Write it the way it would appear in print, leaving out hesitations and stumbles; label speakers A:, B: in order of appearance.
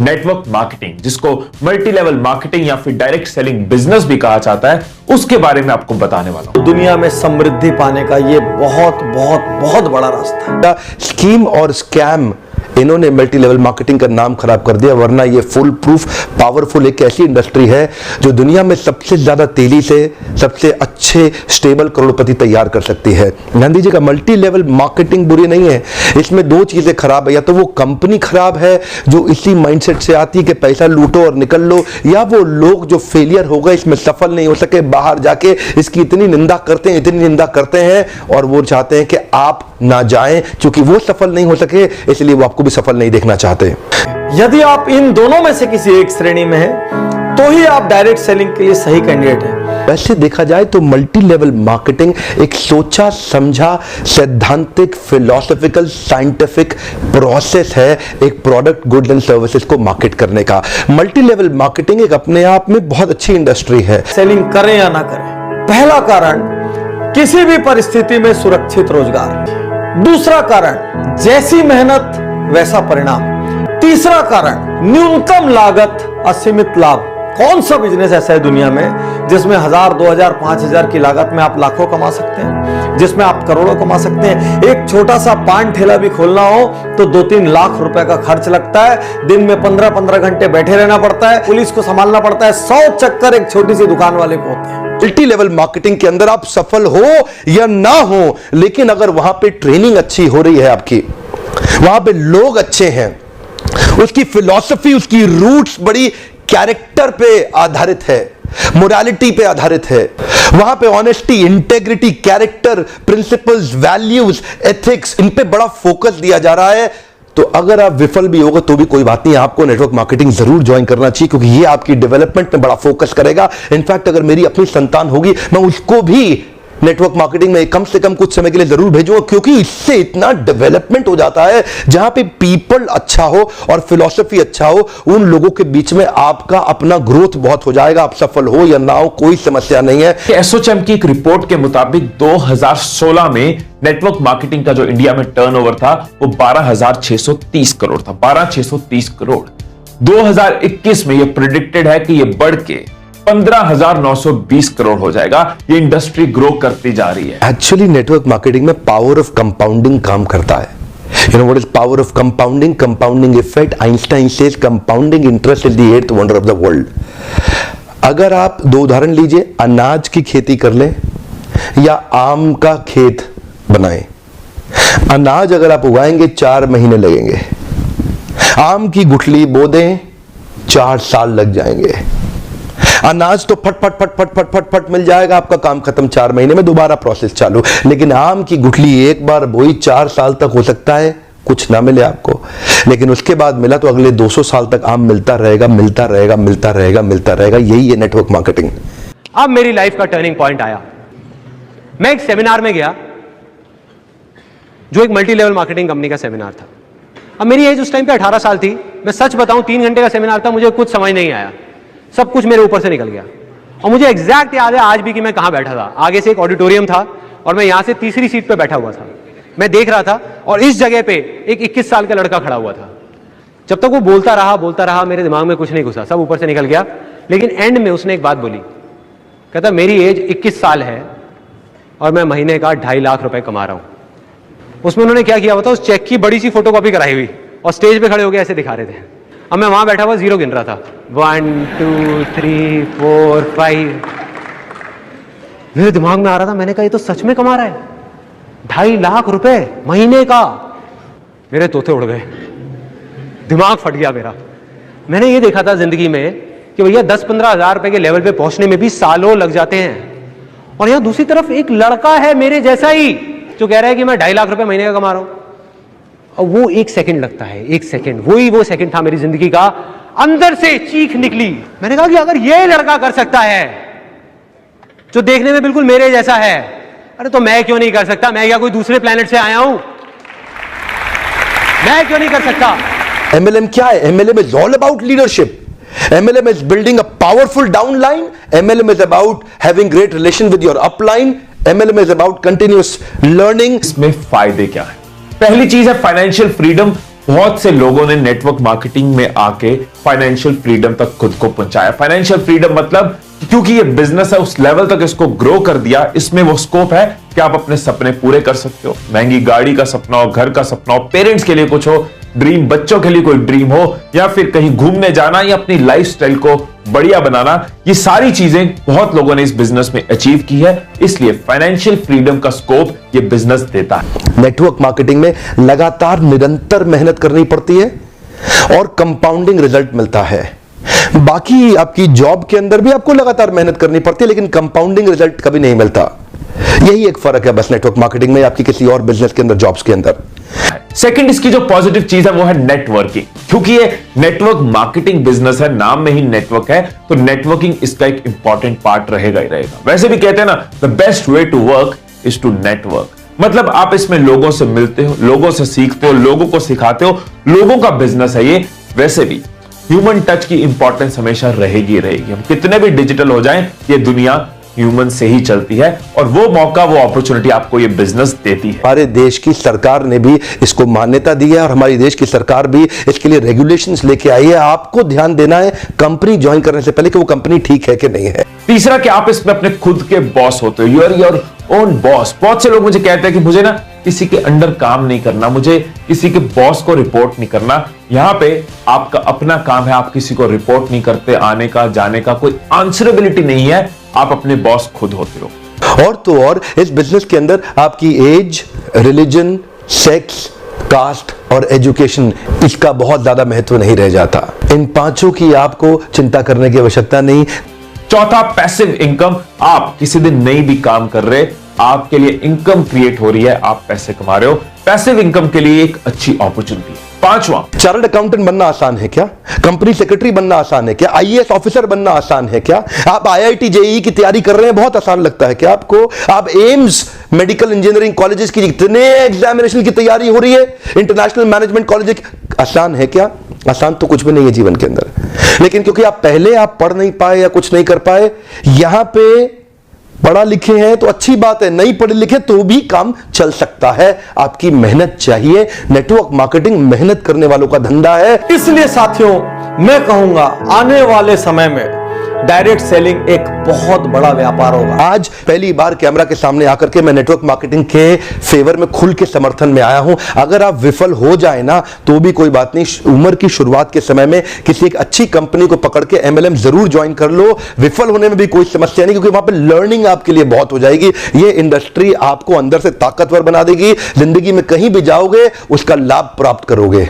A: Network marketing, जिसको multi level marketing या फिर डायरेक्ट सेलिंग बिजनेस भी कहा जाता है, उसके बारे में आपको बताने वाला हूं।
B: दुनिया में समृद्धि पाने का ये बहुत बहुत बहुत बड़ा रास्ता है।
C: स्कीम और स्कैम, इन्होंने मल्टी लेवल मार्केटिंग का नाम खराब कर दिया, वरना ये फुल प्रूफ पावरफुल एक ऐसी इंडस्ट्री है जो दुनिया में सबसे ज्यादा तेजी से सबसे अच्छे स्टेबल करोड़पति तैयार कर सकती है। ध्यान दीजिएगा, मल्टी लेवल मार्केटिंग बुरी नहीं है, इसमें दो चीजें खराब है, या तो वो कंपनी खराब है जो इसी माइंडसेट से आती है कि पैसा लूटो और निकल लो, या वो लोग जो फेलियर हो गए, इसमें सफल नहीं हो सके, बाहर जाके इसकी इतनी निंदा करते हैं और वो चाहते हैं कि आप ना जाएं, क्योंकि वो सफल नहीं हो सके इसलिए वो आपको भी सफल नहीं देखना चाहते।
B: यदि आप इन दोनों में से किसी एक श्रेणी में हैं, तो ही आप डायरेक्ट सेलिंग के लिए सही कैंडिडेट हैं।
C: वैसे देखा जाए तो मल्टी लेवल मार्केटिंग एक सोचा समझा सैद्धांतिक फिलोसॉफिकल साइंटिफिक प्रोसेस है एक प्रोडक्ट गुड्स एंड सर्विसेज को मार्केट करने का। मल्टी लेवल मार्केटिंग एक अपने आप में बहुत अच्छी इंडस्ट्री है।
B: सेलिंग करें या ना करें, पहला कारण किसी भी परिस्थिति में सुरक्षित रोजगार, दूसरा कारण जैसी मेहनत वैसा परिणाम, तीसरा कारण न्यूनतम लागत असीमित लाभ। कौन सा बिजनेस ऐसा है दुनिया में जिसमें 1000, 2000, 5000 की लागत में आप लाखों कमा सकते हैं, जिसमें आप करोड़ों कमा सकते हैं। एक छोटा सा पान ठेला भी खोलना हो तो 2-3 लाख रुपए का खर्च लगता है, दिन में 15-15 घंटे बैठे रहना पड़ता है, पुलिस को संभालना पड़ता है, 100 चक्कर एक छोटी सी दुकान वाले को होते हैं।
C: मल्टी लेवल मार्केटिंग के अंदर आप सफल हो या ना हो, लेकिन अगर वहां पे ट्रेनिंग अच्छी हो रही है आपकी, वहां पे लोग अच्छे हैं, उसकी फिलॉसफी उसकी रूट्स बड़ी कैरेक्टर पे आधारित है, मोरालिटी पे आधारित है, वहां पे honesty, integrity, character, principles, values, ethics, इन पे बड़ा फोकस दिया जा रहा है, तो अगर आप विफल भी होगा तो भी कोई बात नहीं, आपको नेटवर्क मार्केटिंग जरूर ज्वाइन करना चाहिए, क्योंकि ये आपकी डेवलपमेंट में बड़ा फोकस करेगा। इनफैक्ट अगर मेरी अपनी संतान होगी, मैं उसको भी नेटवर्क मार्केटिंग में कम से कम कुछ समय के लिए जरूर भेजूंगा, क्योंकि इससे इतना डेवलपमेंट हो जाता है जहां पे पीपल अच्छा हो और फिलॉसफी अच्छा हो, उन लोगों के बीच में आपका अपना ग्रोथ बहुत हो जाएगा। आप सफल हो या ना हो कोई समस्या नहीं है।
A: एसोचैम की एक रिपोर्ट के मुताबिक 2016 में नेटवर्क मार्केटिंग का जो इंडिया में टर्नओवर था वो 12,630 करोड़ था, 12,630 करोड़। 2021 में यह प्रेडिक्टेड है कि यह बढ़ के 15,920 करोड़ हो जाएगा। ये इंडस्ट्री ग्रो करती जा रही है।
C: एक्चुअली नेटवर्क मार्केटिंग में पावर ऑफ कंपाउंडिंग काम करता है। You know what is power of compounding? Compounding effect. Einstein says compounding interest is the 8th wonder of the world. अगर आप दो उदाहरण लीजिए, अनाज की खेती कर लें या आम का खेत बनाएं। अनाज अगर आप उगाएंगे 4 महीने लगेंगे, आम की गुठली बो दें 4 साल लग जाएंगे। अनाज तो फट फट फट फट फट फट फट मिल जाएगा, आपका काम खत्म, 4 महीने में दोबारा प्रोसेस चालू। लेकिन आम की गुठली एक बार बोई 4 साल तक हो सकता है कुछ ना मिले आपको, लेकिन उसके बाद मिला तो अगले 200 साल तक आम मिलता रहेगा, मिलता रहेगा, मिलता रहेगा, मिलता रहेगा। यही है नेटवर्क मार्केटिंग।
D: अब मेरी लाइफ का टर्निंग पॉइंट आया। मैं एक सेमिनार में गया जो एक मल्टी लेवल मार्केटिंग कंपनी का सेमिनार था। अब मेरी एज उस टाइम पे 18 साल थी। मैं सच बताऊं, 3 घंटे का सेमिनार था, मुझे कुछ समझ नहीं आया, सब कुछ मेरे ऊपर से निकल गया। और मुझे एग्जैक्ट याद है आज भी कि मैं कहां बैठा था। आगे से एक ऑडिटोरियम था और मैं यहां से तीसरी सीट पे बैठा हुआ था। मैं देख रहा था और इस जगह पे एक 21 साल का लड़का खड़ा हुआ था। जब तक वो बोलता रहा, मेरे दिमाग में कुछ नहीं घुसा, सब ऊपर से निकल गया। लेकिन एंड में उसने एक बात बोली, कहता मेरी एज 21 साल है और मैं महीने का 2.5 लाख रुपए कमा रहा हूं। उसमें उन्होंने क्या किया, उस चेक की बड़ी सी फोटोकॉपी कराई हुई और स्टेज पे खड़े हो गए ऐसे दिखा रहे थे। अब मैं वहां बैठा हुआ जीरो गिन रहा था, 1 2 3 4 5। मेरे दिमाग में आ रहा था, मैंने कहा ये तो सच में कमा रहा है 2.5 लाख रुपए महीने का। मेरे तोते उड़ गए, दिमाग फट गया मेरा। मैंने ये देखा था जिंदगी में कि भैया 10-15 हजार रुपए के लेवल पे पहुंचने में भी सालों लग जाते हैं, और यहां दूसरी तरफ एक लड़का है मेरे जैसा ही जो कह रहा है कि मैं 2.5 लाख रुपए महीने का कमा रहा हूं। और वो 1 सेकंड लगता है, 1 सेकंड, वही वो सेकंड था मेरी जिंदगी का। अंदर से चीख निकली। मैंने कहा कि अगर ये लड़का कर सकता है जो देखने में बिल्कुल मेरे जैसा है, अरे तो मैं क्यों नहीं कर सकता? मैं क्या कोई दूसरे प्लेनेट से आया हूं? मैं क्यों नहीं कर सकता?
C: MLM क्या है? MLM is all about leadership. MLM is building a powerful downline. MLM is about having great relation with your upline. MLM is about continuous learning.
A: इसमें फायदे क्या है? पहली चीज है फाइनेंशियल फ्रीडम। बहुत से लोगों ने नेटवर्क मार्केटिंग में आके फाइनेंशियल फ्रीडम तक खुद को पहुंचाया। फाइनेंशियल फ्रीडम मतलब क्योंकि ये बिजनेस है उस लेवल तक इसको ग्रो कर दिया, इसमें वो स्कोप है कि आप अपने सपने पूरे कर सकते हो। महंगी गाड़ी का सपना हो, घर का सपना हो, पेरेंट्स के लिए कुछ हो, ड्रीम, बच्चों के लिए कोई ड्रीम हो, या फिर कहीं घूमने जाना या अपनी लाइफस्टाइल को बढ़िया बनाना, ये सारी चीजें बहुत लोगों ने इस बिजनेस में अचीव की है। इसलिए फाइनेंशियल फ्रीडम का स्कोप ये बिजनेस देता है।
C: नेटवर्क मार्केटिंग में लगातार निरंतर मेहनत करनी पड़ती है और कंपाउंडिंग रिजल्ट मिलता है। बाकी आपकी जॉब के अंदर भी आपको लगातार मेहनत करनी पड़ती है, लेकिन कंपाउंडिंग रिजल्ट कभी नहीं मिलता। यही एक फर्क है बस नेटवर्क मार्केटिंग में आपकी किसी और बिजनेस के अंदर, जॉब्स के अंदर।
A: सेकंड, इसकी जो पॉजिटिव चीज है वो है नेटवर्किंग। क्योंकि ये नेटवर्क मार्केटिंग बिजनेस है, नाम में ही नेटवर्क है, तो नेटवर्किंग इसका एक इंपॉर्टेंट पार्ट रहेगा ही रहेगा। वैसे भी कहते हैं ना, the best way to work is to network. मतलब आप इसमें लोगों से मिलते हो, लोगों से सीखते हो, लोगों को सिखाते हो, लोगों का बिजनेस है ये। वैसे भी ह्यूमन टच की इंपॉर्टेंस हमेशा रहेगी रहेगी। हम कितने भी डिजिटल हो जाएं, ये दुनिया ह्यूमन से ही चलती है, और वो मौका, वो अपॉर्चुनिटी आपको ये बिजनेस देती है।
C: हमारे देश की सरकार ने भी इसको मान्यता दी है और हमारी देश की सरकार भी इसके लिए रेगुलेशंस लेके आई है। आपको ध्यान देना है कंपनी ज्वाइन करने से पहले कि वो कंपनी ठीक है कि नहीं है।
A: तीसरा कि आप इसमें अपने खुद के बॉस होते हो, you are your own boss. बहुत से लोग मुझे कहते हैं कि मुझे ना किसी के अंडर काम नहीं करना, मुझे किसी के बॉस को रिपोर्ट नहीं करना। यहां पे आपका अपना काम है, आप किसी को रिपोर्ट नहीं करते, आने का जाने का कोई आंसरेबिलिटी नहीं है, आप अपने बॉस खुद होते हो।
C: और तो और इस बिजनेस के अंदर आपकी एज, रिलीजन, सेक्स, कास्ट और एजुकेशन, इसका बहुत ज्यादा महत्व नहीं रह जाता। इन पांचों की आपको चिंता करने की आवश्यकता नहीं।
A: चौथा, पैसिव इनकम। आप किसी दिन नहीं भी काम कर रहे, आपके लिए इनकम क्रिएट हो रही है, आप पैसे कमा रहे हो, पैसिव इनकम के लिए एक अच्छी अपॉर्चुनिटी है। पांचवा,
C: चार्टर्ड अकाउंटेंट बनना आसान है क्या? कंपनी सेक्रेटरी बनना आसान है क्या? आईएएस ऑफिसर बनना आसान है क्या? आप आईआईटी जेईई की तैयारी कर रहे हैं, बहुत आसान लगता है क्या आपको? आप एम्स मेडिकल इंजीनियरिंग कॉलेजेस की जितने एग्जामिनेशन की तैयारी हो रही है, इंटरनेशनल मैनेजमेंट कॉलेज, आसान है क्या? आसान तो कुछ भी नहीं है जीवन के अंदर। लेकिन क्योंकि आप पहले पढ़ नहीं पाए या कुछ नहीं कर पाए, यहां पे पढ़ा लिखे हैं तो अच्छी बात है, नहीं पढ़े लिखे तो भी काम चल सकता है। आपकी मेहनत चाहिए। नेटवर्क मार्केटिंग मेहनत करने वालों का धंधा है।
B: इसलिए साथियों, मैं कहूंगा आने वाले समय में डायरेक्ट सेलिंग एक बहुत बड़ा व्यापार होगा।
C: आज पहली बार कैमरा के सामने आकर के मैं नेटवर्क मार्केटिंग के फेवर में खुल के समर्थन में आया हूं। अगर आप विफल हो जाए ना तो भी कोई बात नहीं, उम्र की शुरुआत के समय में किसी एक अच्छी कंपनी को पकड़ के एमएलएम जरूर ज्वाइन कर लो। विफल होने में भी कोई समस्या नहीं, क्योंकि वहां पे लर्निंग आपके लिए बहुत हो जाएगी। ये इंडस्ट्री आपको अंदर से ताकतवर बना देगी। जिंदगी में कहीं भी जाओगे उसका लाभ प्राप्त करोगे।